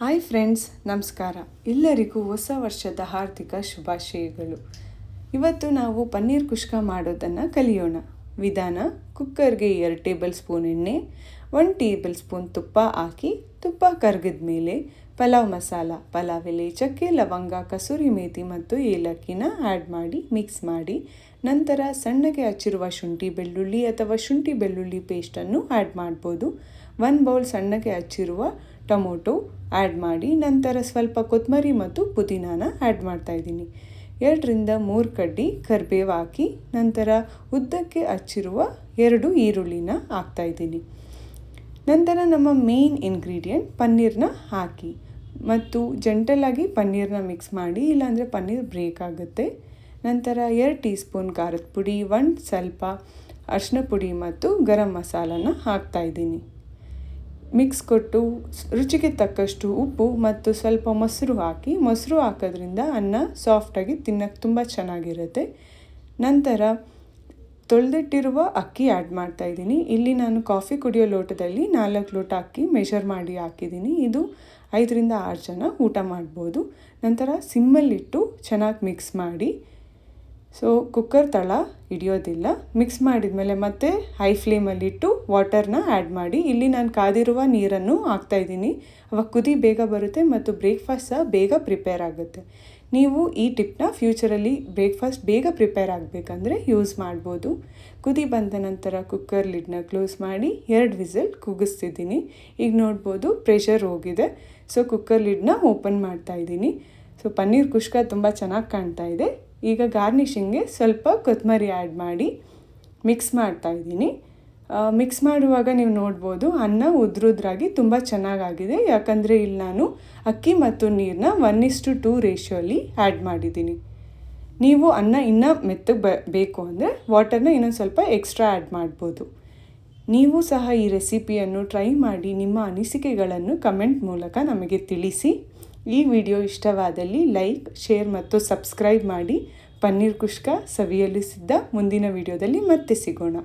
Hi friends, ನಮಸ್ಕಾರ. ಎಲ್ಲರಿಗೂ ಹೊಸ ವರ್ಷದ ಹಾರ್ದಿಕ ಶುಭಾಶಯಗಳು. ಇವತ್ತು ನಾವು ಪನ್ನೀರ್ ಕುಷ್ಕ ಮಾಡೋದನ್ನು ಕಲಿಯೋಣ. ವಿಧಾನ: ಕುಕ್ಕರ್ಗೆ 2 ಟೇಬಲ್ ಸ್ಪೂನ್ ಎಣ್ಣೆ, 1 ಟೇಬಲ್ ಸ್ಪೂನ್ ತುಪ್ಪ ಹಾಕಿ, ತುಪ್ಪ ಕರಗಿದ ಮೇಲೆ ಪಲಾವ್ ಮಸಾಲ, ಪಲಾವ್ ಎಲೆ, ಚಕ್ಕೆ, ಲವಂಗ, ಕಸೂರಿ ಮೇಥಿ ಮತ್ತು ಏಲಕ್ಕಿನ ಆ್ಯಡ್ ಮಾಡಿ ಮಿಕ್ಸ್ ಮಾಡಿ, ನಂತರ ಸಣ್ಣಗೆ ಹಚ್ಚಿರುವ ಶುಂಠಿ ಬೆಳ್ಳುಳ್ಳಿ ಅಥವಾ ಶುಂಠಿ ಬೆಳ್ಳುಳ್ಳಿ ಪೇಸ್ಟನ್ನು ಆ್ಯಡ್ ಮಾಡ್ಬೋದು. 1 ಬೌಲ್ ಸಣ್ಣಗೆ ಹಚ್ಚಿರುವ ಟೊಮೊಟೊ ಆ್ಯಡ್ ಮಾಡಿ, ನಂತರ ಸ್ವಲ್ಪ ಕೊತ್ತಂಬರಿ ಮತ್ತು ಪುದೀನಾನ ಆ್ಯಡ್ ಮಾಡ್ತಾಯಿದ್ದೀನಿ. 2 ರಿಂದ 3 ಕಡ್ಡಿ ಕರಿಬೇವು ಹಾಕಿ, ನಂತರ ಉದ್ದಕ್ಕೆ ಹಚ್ಚಿರುವ 2 ಈರುಳ್ಳಿನ ಹಾಕ್ತಾಯಿದ್ದೀನಿ. ನಂತರ ನಮ್ಮ ಮೇನ್ ಇಂಗ್ರೀಡಿಯೆಂಟ್ ಪನ್ನೀರನ್ನ ಹಾಕಿ ಮತ್ತು ಜಂಟಲಾಗಿ ಪನ್ನೀರನ್ನ ಮಿಕ್ಸ್ ಮಾಡಿ, ಇಲ್ಲಾಂದರೆ ಪನ್ನೀರ್ ಬ್ರೇಕ್ ಆಗುತ್ತೆ. ನಂತರ 2 ಟೀ ಸ್ಪೂನ್ ಖಾರದ ಪುಡಿ, 1 ಸ್ವಲ್ಪ ಅರಿಶಿನ ಪುಡಿ ಮತ್ತು ಗರಂ ಮಸಾಲನ ಹಾಕ್ತಾಯಿದ್ದೀನಿ. ಮಿಕ್ಸ್ ಕೊಟ್ಟು ರುಚಿಗೆ ತಕ್ಕಷ್ಟು ಉಪ್ಪು ಮತ್ತು ಸ್ವಲ್ಪ ಮೊಸರು ಹಾಕಿ, ಮೊಸರು ಹಾಕೋದ್ರಿಂದ ಅನ್ನ ಸಾಫ್ಟಾಗಿ ತಿನ್ನೋಕ್ಕೆ ತುಂಬ ಚೆನ್ನಾಗಿರುತ್ತೆ. ನಂತರ ತೊಳೆದಿಟ್ಟಿರುವ ಅಕ್ಕಿ ಆ್ಯಡ್ ಮಾಡ್ತಾಯಿದ್ದೀನಿ. ಇಲ್ಲಿ ನಾನು ಕಾಫಿ ಕುಡಿಯೋ ಲೋಟದಲ್ಲಿ 4 ಲೋಟ ಅಕ್ಕಿ ಮೆಷರ್ ಮಾಡಿ ಹಾಕಿದ್ದೀನಿ. ಇದು 5 ರಿಂದ 6 ಜನ ಊಟ ಮಾಡ್ಬೋದು. ನಂತರ ಸಿಮ್ಮಲ್ಲಿಟ್ಟು ಚೆನ್ನಾಗಿ ಮಿಕ್ಸ್ ಮಾಡಿ, ಕುಕ್ಕರ್ ತಳ ಹಿಡಿಯೋದಿಲ್ಲ. ಮಿಕ್ಸ್ ಮಾಡಿದ್ಮೇಲೆ ಮತ್ತೆ ಹೈ ಫ್ಲೇಮಲ್ಲಿಟ್ಟು ವಾಟರ್ನ ಆ್ಯಡ್ ಮಾಡಿ, ಇಲ್ಲಿ ನಾನು ಕಾದಿರುವ ನೀರನ್ನು ಹಾಕ್ತಾಯಿದ್ದೀನಿ. ಅವಾಗ ಕುದಿ ಬೇಗ ಬರುತ್ತೆ ಮತ್ತು ಬ್ರೇಕ್ಫಾಸ್ಟ್ ಸಹ ಬೇಗ ಪ್ರಿಪೇರ್ ಆಗುತ್ತೆ. ನೀವು ಈ ಟಿಪ್ನ ಫ್ಯೂಚರಲ್ಲಿ ಬ್ರೇಕ್ಫಾಸ್ಟ್ ಬೇಗ ಪ್ರಿಪೇರ್ ಆಗಬೇಕಂದ್ರೆ ಯೂಸ್ ಮಾಡ್ಬೋದು. ಕುದಿ ಬಂದ ನಂತರ ಕುಕ್ಕರ್ ಲಿಡ್ನ ಕ್ಲೋಸ್ ಮಾಡಿ 2 ವಿಸಿಲ್ ಕೂಗಿಸ್ತಿದ್ದೀನಿ. ಈಗ ನೋಡ್ಬೋದು ಪ್ರೆಷರ್ ಹೋಗಿದೆ. ಕುಕ್ಕರ್ ಲಿಡ್ನ ಓಪನ್ ಮಾಡ್ತಾಯಿದ್ದೀನಿ. ಪನ್ನೀರ್ ಕುಷ್ಕ ತುಂಬ ಚೆನ್ನಾಗಿ ಕಾಣ್ತಾ ಇದೆ. ಈಗ ಗಾರ್ನಿಷಿಂಗ್ಗೆ ಸ್ವಲ್ಪ ಕೊತ್ತಂಬರಿ ಆ್ಯಡ್ ಮಾಡಿ ಮಿಕ್ಸ್ ಮಾಡ್ತಾಯಿದ್ದೀನಿ. ಮಿಕ್ಸ್ ಮಾಡುವಾಗ ನೀವು ನೋಡ್ಬೋದು ಅನ್ನ ಉದ್ರುದ್ರಾಗಿ ತುಂಬ ಚೆನ್ನಾಗಾಗಿದೆ. ಯಾಕಂದರೆ ಇಲ್ಲಿ ನಾನು ಅಕ್ಕಿ ಮತ್ತು ನೀರನ್ನ 1:2 ರೇಷಿಯೋಲಿ ಆ್ಯಡ್ ಮಾಡಿದ್ದೀನಿ. ನೀವು ಅನ್ನ ಇನ್ನೂ ಮೆತ್ತಗೆ ಬೇಕು ಅಂದರೆ ವಾಟರ್ನ ಇನ್ನೊಂದು ಸ್ವಲ್ಪ ಎಕ್ಸ್ಟ್ರಾ ಆ್ಯಡ್ ಮಾಡ್ಬೋದು. ನೀವು ಸಹ ಈ ರೆಸಿಪಿಯನ್ನು ಟ್ರೈ ಮಾಡಿ ನಿಮ್ಮ ಅನಿಸಿಕೆಗಳನ್ನು ಕಮೆಂಟ್ ಮೂಲಕ ನಮಗೆ ತಿಳಿಸಿ. ಈ ವಿಡಿಯೋ ಇಷ್ಟವಾದಲ್ಲಿ ಲೈಕ್, ಶೇರ್ ಮತ್ತು ಸಬ್ಸ್ಕ್ರೈಬ್ ಮಾಡಿ. ಪನ್ನೀರ್ ಕುಷ್ಕ ಸವಿಯಲು ಸಿದ್ಧ. ಮುಂದಿನ ವಿಡಿಯೋದಲ್ಲಿ ಮತ್ತೆ ಸಿಗೋಣ.